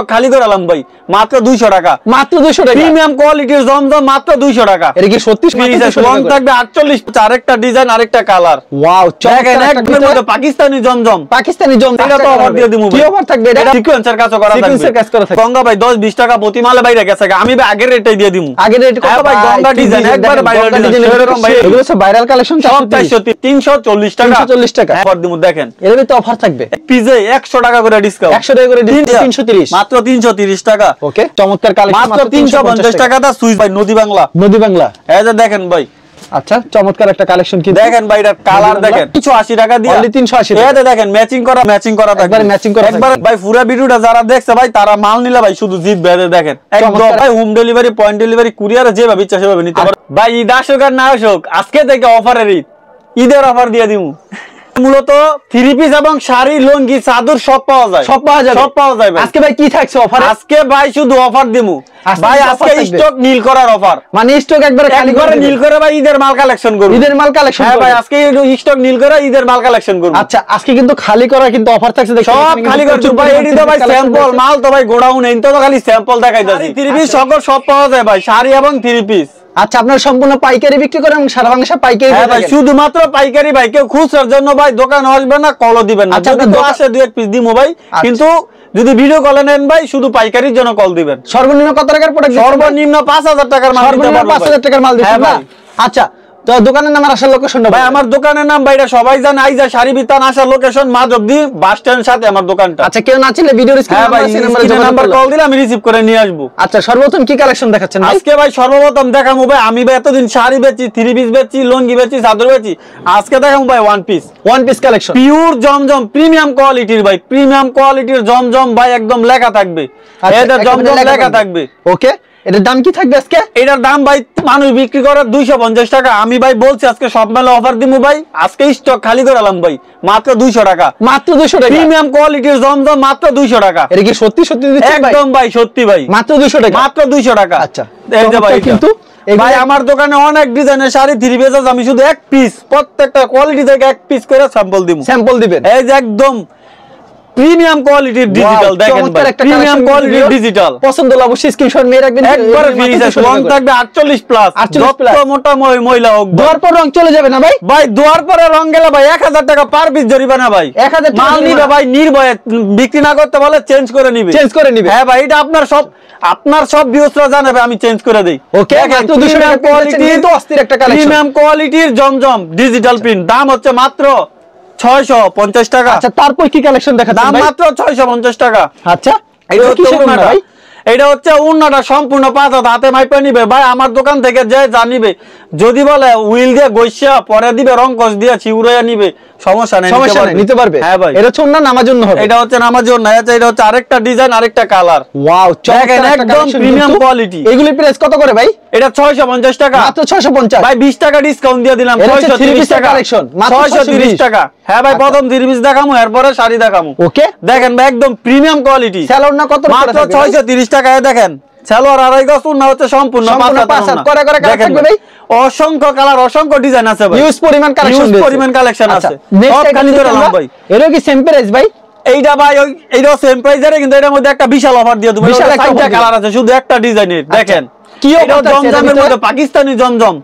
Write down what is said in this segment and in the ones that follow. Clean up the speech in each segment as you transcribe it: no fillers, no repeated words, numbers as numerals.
Stock খালি করালাম ভাই মাত্র 200 টাকা। মাত্র 200 টাকা প্রিমিয়াম কোয়ালিটির জমজম মাত্র 200 টাকা। এটা কি সত্যি লং থাকবে 48, আরেকটা ডিজাইন আরেকটা কালার। ওয়াও দেখেন একদম পাকিস্তানি জমজম, পাকিস্তানি জমজম এটা তো অফার দিয়ে দিমু। কি অফার থাকবে? এটা সিকোয়েন্সের কাজ করা থাকবে, সিকোয়েন্সের কাজ করা থাকবে। গঙ্গা ভাই 10-20 টাকা প্রতি মালে বাইরে গেছে, আমি ভাই আগের রেটটাই দিয়ে দিমু। আগের রেট কত ভাই? গঙ্গা ডিজাইন একবার ভাইরাল ডিজাইন, এরকম ভাই এগুলো সব ভাইরাল কালেকশন। 340 টাকা, 340 টাকা অফার দিমু। দেখেন এর ভিতরে অফার থাকবে, পিজে 100 টাকা করে ডিসকাউন্ট, 100 টাকা করে ডিসকাউন্ট, 330 মাত্র 330 টাকা। ওকে, চমৎকার কালেকশন, মাত্র 350 টাকা দা সুইস ভাই নদী বাংলা, নদী বাংলা। এই যে দেখেন ভাই, আচ্ছা চমৎকার একটা কালেকশন কি দেখেন ভাই, এটা কালার দেখেন 380 টাকা দিয়ে, অনলি 380 এই যে দেখেন ম্যাচিং করা থাকবে, একবার ম্যাচিং করা একবার ভাই। পুরো ভিডিওটা যারা দেখছে ভাই তারা মাল নিলে ভাই শুধু জিত বেঁধে দেখেন একদম ভাই। হোম ডেলিভারি, পয়েন্ট ডেলিভারি, কুরিয়ারে যেভাবে ইচ্ছা সেভাবে নিতে পারবে ভাই। ঈদ আসুক আর না আসুক, আজকে থেকে অফারের ঈদ, ঈদের অফার দিয়ে দিমু। মূলত থ্রি পিস এবং শাড়ি, লুঙ্গি, চাদর সব পাওয়া যায়, সব পাওয়া যাবে, সব পাওয়া যায় ভাই। আজকে ভাই কি থাকছে অফারে? আজকে ভাই শুধু অফার দিমু ভাই, আজকে স্টক নীল করার অফার, মানে স্টক একবারে খালি করে নীল করে ভাই ঈদের মাল কালেকশন করব, ঈদের মাল কালেকশন। হ্যাঁ ভাই, আজকে স্টক নীল করে ঈদের মাল কালেকশন করব। আচ্ছা আজকে কিন্তু খালি করা কিন্তু অফার থাকছে, দেখুন সব খালি করে ভাই। এডি তো ভাই স্যাম্পল মাল, তো ভাই গোডাউন এনতো তো খালি স্যাম্পল দেখাইতাছি। থ্রি পিস সকল সব পাওয়া যায় ভাই, শাড়ি এবং থ্রি পিস। আচ্ছা আপনারা সম্পূর্ণ পাইকারি বিক্রি করেন এবং সারা বাংলাদেশে পাইকারি? হ্যাঁ ভাই, শুধুমাত্র পাইকারি ভাই, কেউ খুচরার জন্য ভাই দোকান আসবে না, কলও দিবেন না। আচ্ছা, যদি আসে 2-1 পিস দিমু ভাই, কিন্তু যদি ভিডিও কলে নেন ভাই শুধু পাইকারির জন্য কল দিবেন। সর্বনিম্ন কত টাকার প্রোডাক্ট? সর্বনিম্ন 5000 টাকার মাল দিতে পারবো। 5000 টাকার মাল দিতে পারবো। আচ্ছা তো দোকানের নাম আর আসার লোকেশন ভাই, আমার দোকানের নাম ভাই এটা সবাই জানে, আইজা শাড়ি বিতান আসার লোকেশন মাধবদী বাস স্ট্যান্ড সাথে আমার দোকানটা। আচ্ছা কেউ না চিনলে ভিডিওর স্ক্রিনে নাম্বার কল দিলে আমি রিসিভ করে নিয়ে আসবো। আচ্ছা সর্বপ্রথম কি কালেকশন দেখাচ্ছেন আজকে ভাই? সর্বপ্রথম দেখাবো ভাই, আমি ভাই এতদিন শাড়ি বেচি, থ্রি পিস বেচি, লুঙ্গি বেচি, চাদর বেচি, আজকে দেখাবো ভাই ওয়ান পিস কালেকশন, পিওর জমজম প্রিমিয়াম কোয়ালিটির ভাই, প্রিমিয়াম কোয়ালিটির জমজম ভাই, একদম লেখা থাকবে, এটা জমজম লেখা থাকবে। ওকে, এটার দাম কি থাকবে আজকে? এটার দাম ভাই মানুষ বিক্রি করে 250 টাকা, আমি ভাই বলছি আজকে সব মেলে অফার দিমু ভাই, আজকে স্টক খালি করালাম ভাই মাত্র 200 টাকা। মাত্র 200 টাকা প্রিমিয়াম কোয়ালিটির জমজম মাত্র 200 টাকা। এটা কি সত্যি সত্যি দিচ্ছেন ভাই? একদম ভাই সত্যি ভাই, মাত্র 200 টাকা, মাত্র 200 টাকা। আচ্ছা এই যে ভাই, কিন্তু ভাই আমার দোকানে অনেক ডিজাইনের শাড়ি থ্রি পিস আছে, আমি শুধু এক পিস প্রত্যেকটা কোয়ালিটি থেকে এক পিস করে স্যাম্পল দিমু। স্যাম্পল দিবেন? এই যে একদম প্রিমিয়াম কোয়ালিটির ডিজিটাল, দেখেন ভাই প্রিমিয়াম কোয়ালিটির ডিজিটাল। পছন্দ হলে অবশ্যই স্ক্রিনশট নিয়ে রাখবেন, একবার ফ্রি আছে, রং থাকবে 48 প্লাস, যত মোটা মহিলা হোক। দুয়ার পর রং চলে যাবে না ভাই? ভাই দুয়ার পরে রং গেলে ভাই 1000 টাকা পার পিস জরিমানা ভাই। 1000 মাল নিবে ভাই নির্ভয়ে, বিক্রি না করতে বলে চেঞ্জ করে নিবে, হ্যাঁ ভাই, এটা আপনার সব ভিউয়ার্সরা জানাবে, আমি চেঞ্জ করে দেই। ওকে, মাত্র 200 টাকা কোয়ালিটি, কিন্তু অস্থির একটা কালেকশন, প্রিমিয়াম কোয়ালিটির জমজম ডিজিটাল প্রিন্ট, দাম হচ্ছে মাত্র 650 টাকা। আচ্ছা তারপর কি কালেকশন দেখাচ্ছেন? দাম মাত্র 650 টাকা। আচ্ছা এটা হচ্ছে ওড়নাটা ভাই, এটা হচ্ছে ওড়নাটা সম্পূর্ণ 5 হাতে মাইপা নিবে ভাই, আমার দোকান থেকে যে জানিবে, যদি বলে উইল দিয়ে গইসা পরে দিবে, রং কস দিয়ে চিউরাইয়া নিবে, সমস্যা নেই, নিতে পারবে। হ্যাঁ ভাই, এটা হচ্ছে ওড়না নামার জন্য হবে, এটা হচ্ছে নামার জন্য, এটা হচ্ছে আরেকটা ডিজাইন আরেকটা কালার। ওয়াও, দেখেন একদম প্রিমিয়াম কোয়ালিটি। এগুলি প্রাইস কত করে ভাই? এটা 650 টাকা, মাত্র 650 ভাই, 20 টাকা ডিসকাউন্ট দিয়ে দিলাম, 630 টাকা কালেকশন, মাত্র 630 টাকা। হ্যাঁ ভাই, প্রথম 3 পিস দেখামু, এরপরে শাড়ি দেখামু। ওকে, দেখেন ভাই একদম প্রিমিয়াম কোয়ালিটি। সেলর না কত? মাত্র 630 টাকায় দেখেন, সেলোয়ার 2.5 গজ, ওড়না হচ্ছে সম্পূর্ণ 5 হাত করে করে দেখেন ভাই, অসংখ্য কালার, অসংখ্য ডিজাইন আছে ভাই, ইউজ পরিমাণ কালেকশন আছে। সব খালি করে নাও ভাই। এর কি সেম প্রাইস ভাই? এইটা ভাই এইটা সেম প্রাইসের, কিন্তু এটার মধ্যে একটা বিশাল অফার দিয়ে দেব, বিশাল একটা কালার আছে শুধু একটা ডিজাইনের। দেখেন কি জমজমের মধ্যে পাকিস্তানি জমজম,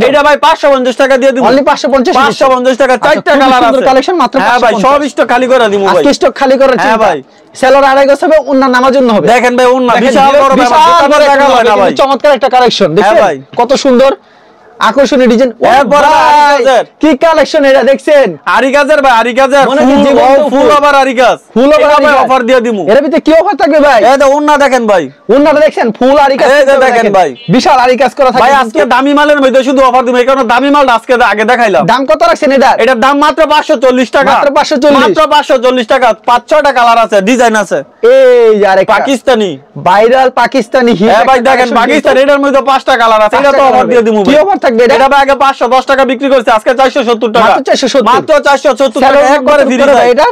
এটা ভাই 550 টাকা দিয়ে দিব, অনলি 550 টাকা, 4টা কালার আছে কালেকশন মাত্র। হ্যাঁ ভাই, সব স্টক খালি করে দিব ভাই, স্টক খালি করে। হ্যাঁ ভাই, সেলর 2.5 গজ হবে, ওন্না নামার জন্য হবে। দেখেন ভাই ওন্না বিশাল বড় ব্যাপার, চমৎকার একটা কালেকশন, দেখেন কত সুন্দর আকর্ষণীয় ডিজাইন। কি কালেকশন এটা দেখছেন? আরি কাজের ভাই, আরি কাজের ফুল আবার আরি কাজ, ফুল আবার অফার দিয়ে দিমু। এর ভিতরে কি অফার থাকবে ভাই? এই যে ওন্না দেখেন ভাই, ওন্নাটা দেখছেন ফুল আরি কাজ, এই যে দেখেন ভাই বিশাল আরি কাজ করা থাকে ভাই। আজকে দামি মালের মধ্যে শুধু অফার দিমু, এই কারণে দামি মাল আজকে আগে দেখাইলাম। দাম কত রাখছেন এটা? এটার দাম মাত্র 540 টাকা, মাত্র 540 টাকা। 5-6টা কালার আছে, ডিজাইন আছে। এই আরে পাকিস্তানি ভাইরাল পাকিস্তানি হিট। হ্যাঁ ভাই দেখেন পাকিস্তান, এটার মধ্যে 5টা কালার আছে, এটা তো অফার দিয়ে দিমু। কি অফার থাকবে এটা? এটা ভাই আগে 510 টাকা বিক্রি করছে, আজকে 470 টাকা, মাত্র 470 টাকা একবারে ফ্রি ভাই। এটা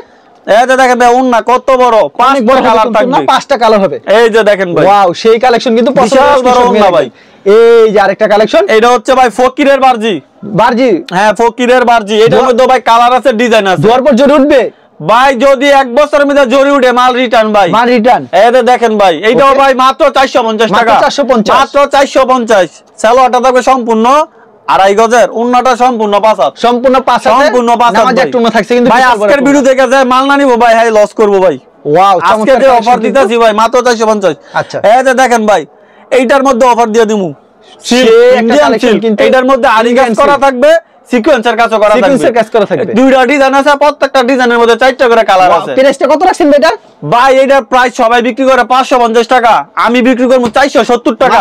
এই যে দেখেন ভাই ওন্না কত বড়, 5টা কালার থাকবে, 5টা কালার হবে। এই যে দেখেন ভাই, ওয়াও সেই কালেকশন কিন্তু বিশাল বড় ওন্না ভাই। এই যে আরেকটা কালেকশন, এটা হচ্ছে ভাই ফকিরের বারজি। বারজি, হ্যাঁ ফকিরের বারজি, এটার মধ্যে ভাই কালার আছে, ডিজাইন আছে। দুয়ার পর জোরে উঠবে ভাই যদি এক বছরের মধ্যে জরি উঠে মাল রিটার্ন ভাই, মাল রিটার্ন। এই দেখেন ভাই, এইটাও ভাই মাত্র 450 টাকা, মাত্র 450। সালোয়ারটা থাকবে সম্পূর্ণ আড়াই গজের, উন্নাটা সম্পূর্ণ 5 হাত, সম্পূর্ণ 5 হাত, সম্পূর্ণ 5 হাত। নামাজ একটু না থাকছে কিন্তু ভাই আজকের ভিডিও দেখে যায় মাল না নিব ভাই, হাই লস করব ভাই। ওয়াও, আজকে যে অফার দিতেছি ভাই মাত্র 450। আচ্ছা, এই যে দেখেন ভাই, এইটার মধ্যে অফার দিয়ে দিমু, ইন্ডিয়ান সিল্ক, এটার মধ্যে আরি কাজ করা থাকবে, সিকোয়েন্সের কাজ করা থাকবে, সিকোয়েন্সের কাজ করা থাকবে, দুইটা ডিজাইন আছে, প্রত্যেকটা ডিজাইনের মধ্যে 4টা করে কালার আছে। প্রাইসটা কত রাখছেন এটা ভাই? এটার প্রাইস সবাই বিক্রি করে 550 টাকা, আমি বিক্রি করব 470 টাকা,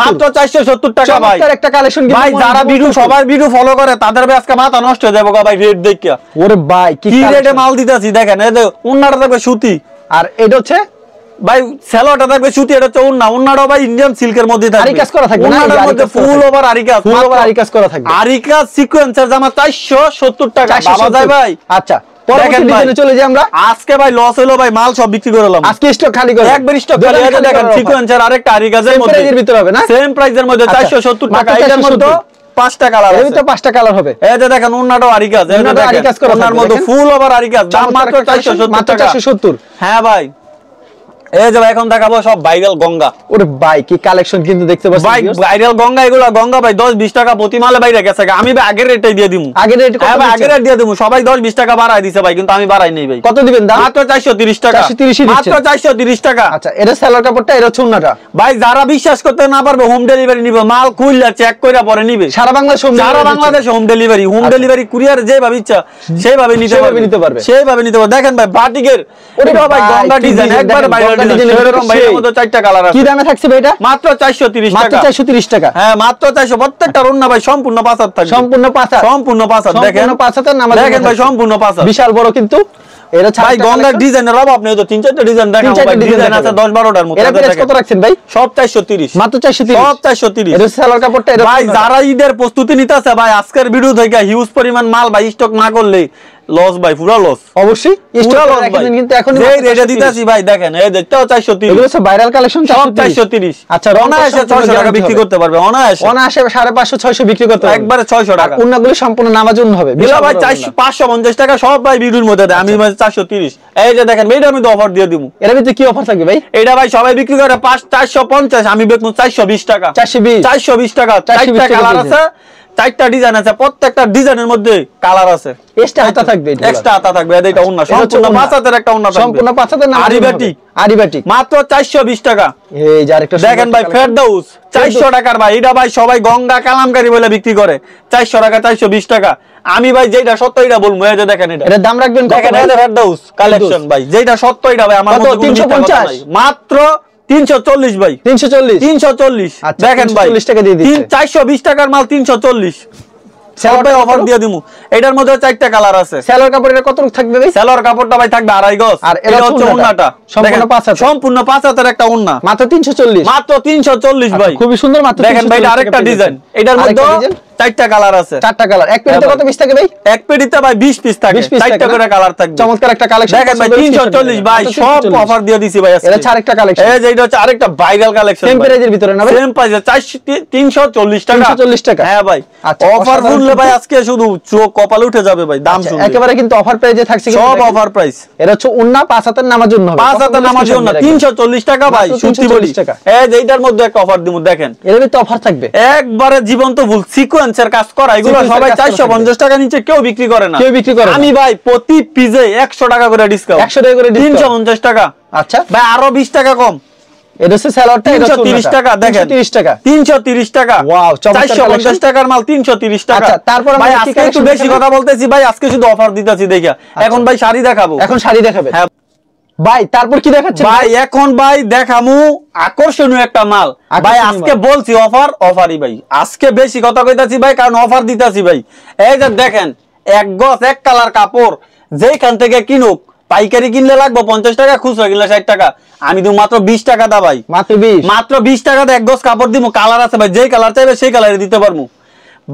মাত্র 470 টাকা ভাই। একটা কালেকশন ভাই যারা ভিডিও সবার ভিডিও ফলো করে তাদের ভাই আজকে মাথা নষ্ট হয়ে যাবে ভাই রেট দেখিয়া। ওরে ভাই কি রেটে মাল দিতেছি দেখেন, এই যে উন্নাটা থাকবে সুতি, আর এটা হচ্ছে ভাই সালোয়ারটা থাকবে সুতি, এটা হচ্ছে উন্না, উন্নাটাও ভাই ইন্ডিয়ান সিল্কের মধ্যে থাকবে, আরি কাজ করা থাকবে, উন্নাটার মধ্যে ফুল ওভার আরি কাজ, ফুল ওভার আরি কাজ করা থাকবে, আরি কাজ সিকোয়েন্সের জামা 470 টাকা বাবা যায় ভাই। আচ্ছা, পরবর্তী ডিজাইনে চলে যাই আমরা। আজকে ভাই লস হলো ভাই, মাল সব বিক্রি করলাম আজকে স্টক খালি করে, একবার স্টক খালি আছে। দেখেন সিকোয়েন্সের আরেকটা আরি কাজের মধ্যে, প্রাইজের ভিতর হবে না, সেম প্রাইজের মধ্যে 470 টাকা, এটার মধ্যে 5টা কালার আছে, এর ভিতর 5টা কালার হবে। এই যে দেখেন উন্নাটাও আরি কাজ, এই যে দেখেন উন্নার মধ্যে ফুল ওভার আরি কাজ, দাম মাত্র 470 টাকা। 470। হ্যাঁ ভাই, এই যে ভাই এখন দেখাবো সব ভাইরাল গঙ্গা। ওরে ভাই কি কালেকশন কিন্তু দেখতে পাচ্ছেন ভাই, ভাইরাল গঙ্গা, এগুলা গঙ্গা ভাই 10-20 টাকা প্রতি মালে বাইরে গেছে, আমি ভাই আগের রেটটাই দিয়ে দিমু। আগের রেট কত? ভাই আগের রেট দিয়ে দিমু, সবাই 10-20 টাকা বাড়ায় দিছে ভাই, কিন্তু আমি বাড়াই নাই ভাই। কত দিবেন দাম? মাত্র 430 টাকা, 430 মাত্র 430 টাকা। আচ্ছা, এটা সেলার কাপড়টা, এটা হচ্ছে উন্নাটা। ভাই যারা বিশ্বাস করতে না পারবে হোম ডেলিভারি নিবে, মাল খুললা চেক কইরা পরে নিবে, সারা বাংলাদেশ হোম ডেলিভারি, সারা Bangladesh home delivery, home delivery courier যেভাবে ইচ্ছা সেইভাবে নিতে পারবে, সেইভাবে নিতে পারবে। দেখেন ভাই বাটিকের, এটা ভাই গঙ্গা ডিজাইন, একবার ভাইরাল ডিজাইন, এরকম ভাই এর মধ্যে 4টা কালার আছে। কি দামে থাকছে ভাই এটা? মাত্র 430 টাকা, মাত্র 430 টাকা। হ্যাঁ মাত্র 400, প্রত্যেকটা রুন্না ভাই সম্পূর্ণ 5 হাত থাকবে, সম্পূর্ণ 5 হাত, সম্পূর্ণ 5 হাত। দেখেন 5 হাতের নামাজ, দেখেন ভাই সম্পূর্ণ 5 হাত, বিশাল বড় কিন্তু। এটা ভাই গঙ্গার ডিজাইনের অভাব নেই, তো 3-4টা ডিজাইন দেখাবো ভাই, ডিজাইন আছে 10-12টার মতো। এর প্রাইস কত রাখছেন ভাই? সব 430, মাত্র 430, সব 430। এটা সেলার কাপড়টা, এটা ভাই যারা ঈদের প্রস্তুতি নিতেছে ভাই, আজকের ভিডিও থেকে হিউজ পরিমাণ মাল ভাই স্টক না করলে লস ভাই, পুরো লস। অবশ্যই স্টক রাখেন, কিন্তু এখন এই রেটে দিতাছি ভাই। দেখেন এই দেখতেও 430, এগুলো সব ভাইরাল কালেকশন, 430। আচ্ছা, অনায়াসে 600 টাকা বিক্রি করতে পারবে, অনায়াসে 550-600 বিক্রি করতে পারবে, একবারে 600 টাকা। উন্নাগুলো সম্পূর্ণ নামাজ উন্ন হবে, বিলা ভাই 550 টাকা সব ভাই ভিডিওর মধ্যে দেয়, আমি 430। এই যে দেখেন এইটা আমি তো অফার দিয়ে দিমু। এর ভিতরে কি অফার থাকবে ভাই? এটা ভাই সবাই বিক্রি করে 450, আমি বেচবো 420 টাকা, 420 টাকা। 4টা কালার আছে, 4টা ডিজাইন আছে, প্রত্যেকটা ডিজাইনের মধ্যে কালার আছে, এক্সট্রা হাতা থাকবে, এক্সট্রা হাতা থাকবে। এটা ওন্না সম্পূর্ণ 5 হাতের একটা ওন্না থাকবে, সম্পূর্ণ 5 হাতের নাম আরিবাটিক, মাত্র 420 টাকা। এই যে আরেকটা দেখেন ভাই ফেরদাউস 400 টাকার ভাই, এটা ভাই সবাই গঙ্গা কালামকারী বলে বিক্রি করে 400 টাকা, 420 টাকা। আমি ভাই যেটা সত্য এটা বলবো, এই যে দেখেন এটা দাম রাখবেন কত? দেখেন এই যে ফেরদাউস কালেকশন ভাই, যেটা সত্য এটা ভাই, আমার মতো 350, মাত্র 340 ভাই, 340। দেখেন ভাই 340 টাকা দিয়ে দিচ্ছে, 420 টাকার মাল 340 সবাই অফার দিয়ে দিমু। এটার মধ্যে 4টা কালার আছে। সেলার কাপড়ের কত থাকবে ভাই? সেলার কাপড়টা ভাই থাকবে আড়াই গজ, আর এটা হচ্ছে ওন্নাটা সম্পূর্ণ 5 হাত, সম্পূর্ণ 5 হাতের একটা ওন্না, মাত্র 340, মাত্র 340 ভাই, খুবই সুন্দর। মাত্র দেখেন ভাই, এটা আরেকটা ডিজাইন, এটার মধ্যে 4টা কালার আছে, 4টা কালার। এক পেটিতে কত পিস থাকে ভাই? এক পেটিতে ভাই 20 পিস থাকে, 4টা করে কালার থাকবে। চমৎকার একটা কালেকশন। দেখেন ভাই 340 ভাই, সব অফার দিয়ে দিছি ভাই আজকে। এটা হচ্ছে আরেকটা কালেকশন, এই যে এটা হচ্ছে আরেকটা ভাইরাল কালেকশন, সেম প্রাইজের ভিতরে না ভাই? সেম প্রাইসে 340 টাকা, 340 টাকা। হ্যাঁ ভাই, অফার শুনলে ভাই আজকে শুধু চোখ কপালে উঠে যাবে ভাই, দাম শুনলে একেবারে কিন্তু অফার প্রাইজে থাকছে, সব অফার প্রাইস। এটা হচ্ছে উন্না 5 হাতের নামার জন্য হবে, 5 হাতের নামার জন্য 340 টাকা ভাই, সত্যি বলি। এই যে এটার মধ্যে একটা অফার দিমু, দেখেন এর ভিতরে অফার থাকবে, একবারে জীবন্ত ফুল সিকোয়েন্সের কাজ করা, এগুলো সবাই 450 টাকা নিচে কেউ বিক্রি করে না, আমি ভাই প্রতি পিসে 100 টাকা করে ডিসকাউন্ট, 100 টাকা করে 350 টাকা। আচ্ছা ভাই আরো 20 টাকা কম, এটা হচ্ছে সেলারটা, 330 টাকা। দেখেন 330 টাকা, 330 টাকা। ওয়াও, 450 টাকার মাল 330 টাকা। আচ্ছা, তারপর ভাই আজকে একটু বেশি কথা বলতেছি ভাই, আজকে শুধু অফার দিতেছি দেখা। এখন ভাই শাড়ি দেখাবো, এখন শাড়ি দেখাবে। হ্যাঁ ভাই, তারপর কি দেখাচ্ছেন ভাই? এখন ভাই দেখামু আকর্ষণীয় একটা মাল ভাই, আজকে বলছি অফারই ভাই, আজকে বেশি কথা কইতাছি ভাই, কারণ অফার দিতাছি ভাই। এই যে দেখেন এক গজ এক কালার কাপড়, যেখান থেকে কিনুক, পাইকারি কিনলে লাগবে 50 টাকা, খুচরা কিনলে 60 টাকা, আমি দিব মাত্র 20 টাকা দা ভাই, মাত্র 20 টাকা এক গজ কাপড় দিব। কালার আছে ভাই, যেই কালার চাইবে সেই কালারে দিতে পারবো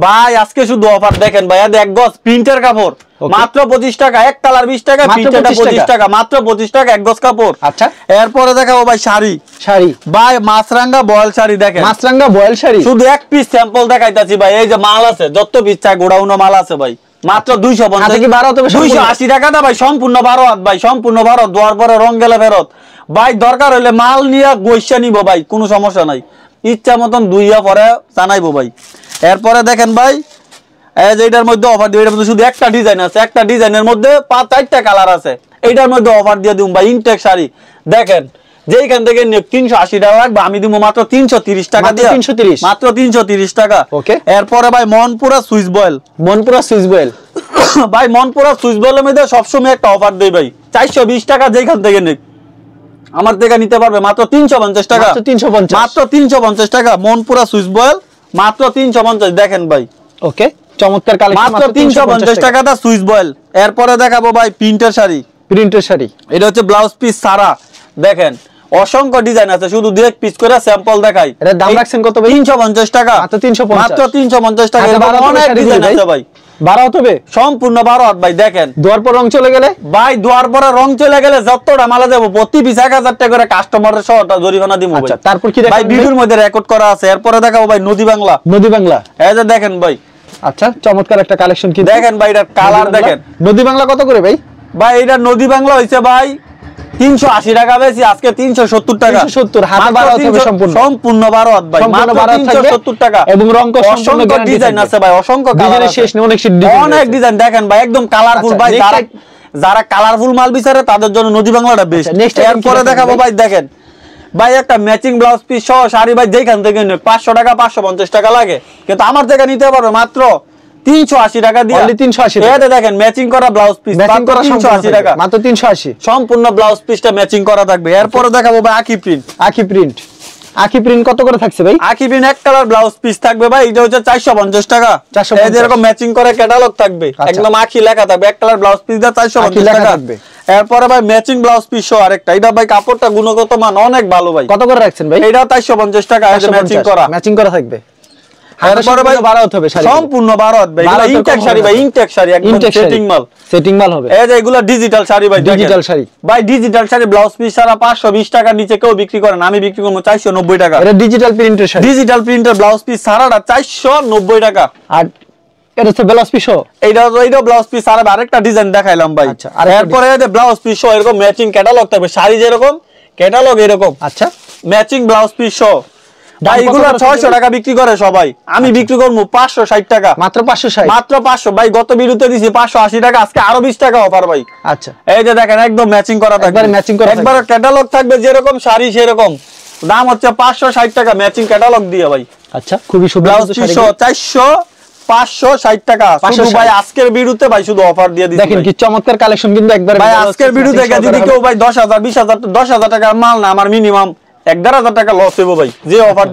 ভাই। আজকে শুধু অফার দেখেন ভাই, এক গজ প্রিন্টের কাপড় মাত্র 25 টাকা, এক কালার 20 টাকা, প্রিন্টেরটা 25 টাকা, মাত্র 25 টাকা এক গজ কাপড়। আচ্ছা, এরপরে দেখাবো ভাই শাড়ি ভাই, মাছরাঙ্গা বয়েল শাড়ি। দেখেন মাছরাঙ্গা বয়েল শাড়ি, শুধু এক পিস স্যাম্পল দেখাইতাছি ভাই। এই যে মাল আছে, যত পিস চাই গোডাউনে মাল আছে ভাই, মাত্র 250 কি 12 তবে 280 টাকা দা ভাই সম্পূর্ণ 12 হাত ভাই সম্পূর্ণ 12 দোয়ার পরে রং গেলে ফেরত ভাই দরকার হলে মাল নিয়া গোইসা নিব ভাই কোনো সমস্যা নাই ইচ্ছা মতন দুইয়া পরে জানাইবো ভাই এরপরে দেখেন ভাই এই যে এটার মধ্যে অফার দিই এটার মধ্যে শুধু একটা ডিজাইন আছে একটা ডিজাইনের মধ্যে 5-4টা কালার আছে এইটার মধ্যে অফার দিয়ে দিম ভাই ইনটেক শাড়ি দেখেন যেইখান থেকে 380 টাকা লাগবে আমি দিব মাত্র 330 টাকা দিয়ে মাত্র 330 টাকা ওকে এরপরে ভাই মনপুরা সুইস বয়েল ভাই মনপুরা সুইস বয়েলের মধ্যে সবসময় একটা অফার দেই ভাই 420 টাকা যেইখান থেকে নিক আমার থেকে নিতে পারবে মাত্র 350 টাকা মাত্র 350 টাকা মনপুরা সুইস বয়েল মাত্র 350 দেখেন ভাই ওকে চমৎকার কালেকশন মাত্র 350 টাকা দা সুইস বয়েল এরপরে দেখাবো ভাই প্রিন্টের শাড়ি এটা হচ্ছে ব্লাউজ পিস সারা দেখেন অসংখ্য ডিজাইন আছে শুধু দুই পিস করে স্যাম্পল দেখাই এর দাম রাখছেন কত ভাই 350 টাকা মাত্র 350 টাকা অনেক ডিজাইন আছে ভাই 12 হবে সম্পূর্ণ 12 হাত ভাই দেখেন দুয়ার পর রং চলে গেলে ভাই দুয়ার পরে রং চলে গেলে যতটা মালা দেব প্রতি পিস 1000 টাকা করে কাস্টমারের সহটা জরিমানা দিমু ভাই আচ্ছা তারপর কি দেখেন ভাই ভিডিওর মধ্যে রেকর্ড করা আছে এরপরে দেখাবো ভাই নদী বাংলা এই যে দেখেন ভাই আচ্ছা চমৎকার একটা কালেকশন কি দেখেন ভাই এটা কালার দেখেন নদী বাংলা কত করে ভাই ভাই এটা নদী বাংলা হইছে ভাই 380 টাকা বেশি আজকে 370 টাকা 370 হাতে 12 হবে সম্পূর্ণ 12 হাত ভাই মাত্র 370 টাকা এবং রং অসংখ্য ডিজাইন আছে ভাই অসংখ্য কালার শেষ নেই অনেক ডিজাইন দেখেন ভাই একদম কালারফুল ভাই যারা কালারফুল মাল বিচারে তাদের জন্য নদী বাংলাটা বেস্ট এরপরে দেখাবো ভাই দেখেন ভাই একটা ম্যাচিং ব্লাউজ পিস সহ শাড়ি ভাই যেখান থেকে 500 টাকা 550 টাকা লাগে কিন্তু আমার থেকে নিতে পারবে মাত্র 380 টাকা দিয়ে অনলি 380 এটা দেখেন ম্যাচিং করা ব্লাউজ পিস ম্যাচিং করা 380 টাকা মাত্র 380 সম্পূর্ণ ব্লাউজ পিসটা ম্যাচিং করা থাকবে এরপরে দেখাবো ভাই আকি প্রিন্ট কত করে থাকছে ভাই আকি প্রিন্ট এক কালার ব্লাউজ পিস থাকবে ভাই এটা হচ্ছে 450 টাকা এই যে এরকম ম্যাচিং করে ক্যাটালগ থাকবে একদম আকি লেখা থাকবে এক কালার ব্লাউজ পিস দা 450 টাকা থাকবে এরপরে ভাই ম্যাচিং ব্লাউজ পিস সহ আরেকটা এটা ভাই কাপড়টা গুণগত মান অনেক ভালো ভাই কত করে রাখছেন ভাই এটা 450 টাকা এই যে ম্যাচিং করা থাকবে এরপরে ভাই 12 হবে শাড়ি সম্পূর্ণ 12 ভাই এগুলো ইনটেক শাড়ি ভাই ইনটেক শাড়ি একদম সেটিং মাল হবে এই যে এগুলো ডিজিটাল শাড়ি ভাই ডিজিটাল শাড়ি ভাই ডিজিটাল শাড়ি ব্লাউজ পিস সারা 520 টাকার নিচে কেউ বিক্রি করে না আমি বিক্রি করব 490 টাকা এটা ডিজিটাল প্রিন্টের শাড়ি ডিজিটাল প্রিন্টের ব্লাউজ পিস সারাটা 490 টাকা আর এটা হচ্ছে ব্লাউজ পিস এইটা ব্লাউজ পিস আর আরেকটা ডিজাইন দেখাইলাম ভাই আচ্ছা এরপরে এই যে ব্লাউজ পিস সহ এরকম ম্যাচিং ক্যাটালগ থাকবে শাড়ি যেরকম ক্যাটালগ এরকম আচ্ছা ম্যাচিং ব্লাউজ পিস সহ ভাই এগুলো 600 টাকা বিক্রি করে সবাই আমি বিক্রি করব 560 টাকা মাত্র 500 ভাই গত ভিডিওতে দিছি 580 টাকা আজকে আরো 20 টাকা অফার ভাই আচ্ছা এই যে দেখেন একদম ম্যাচিং করা থাকবে একবার ক্যাটালগ থাকবে যেরকম শাড়ি সেরকম দাম হচ্ছে 560 টাকা ম্যাচিং ক্যাটালগ দিয়ে ভাই আচ্ছা খুবই সুন্দর ব্লাউজ পিস 560 টাকা শুধু ভাই আজকের ভিডিওতে ভাই শুধু অফার দিয়ে দিছি দেখেন কি চমৎকার কালেকশন কিন্তু একবার ভাই আজকের ভিডিও থেকে যদি কেউ ভাই 10000 20000 10000 টাকার মাল না আমার মিনিমাম 11000 টাকা লস হইবো ভাই যে অফার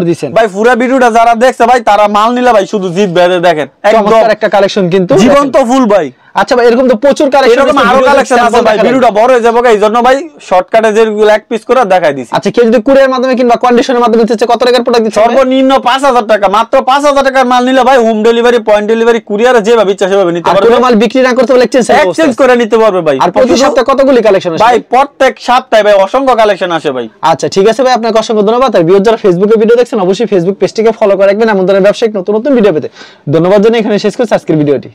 দিছেন ভাই পুরো ভিডিওটা যারা দেখছে ভাই তারা মাল নিলে ভাই শুধু জিত বেঁধে দেখেন একদম একটা কালেকশন কিন্তু জীবন্ত ফুল ভাই আচ্ছা ভাই এরকম তো প্রচুর কালেকশন এরকম আরো কালেকশন আছে ভাই ভিডিওটা বড় হয়ে যাবে এইজন্য ভাই শর্টকাটে যেগুলো এক পিস করে দেখাই দিছি আচ্ছা কেউ যদি কুরিয়ার মাধ্যমে কিংবা কন্ডিশনের মাধ্যমে নিতে চায় কত টাকার প্রোডাক্ট দিচ্ছেন সর্বনিম্ন 5000 টাকা মাত্র 5000 টাকার মাল নিলে ভাই হোম ডেলিভারি পয়েন্ট ডেলিভারি কুরিয়ারে যেভাবে ইচ্ছা সেভাবে নিতে পারবে আর মাল বিক্রি না করতে হলে এক্সচেঞ্জ করে নিতে পারবে ভাই আর প্রতি সপ্তাহে কতগুলি কালেকশন আসে ভাই প্রত্যেক সপ্তাহে ভাই অসংখ্য কালেকশন আসে ভাই আচ্ছা ঠিক আছে ভাই আপনাকে অসংখ্য ধন্যবাদ আর ভিউয়ার যারা ফেসবুকে ভিডিও দেখছেন অবশ্যই ফেসবুক পেজটিকে ফলো করে রাখবেন এমন ধরনের ব্যবসায়িক নতুন নতুন ভিডিও পেতে ধন্যবাদ জানাই এখানে শেষ করছি আজকের ভিডিওটি।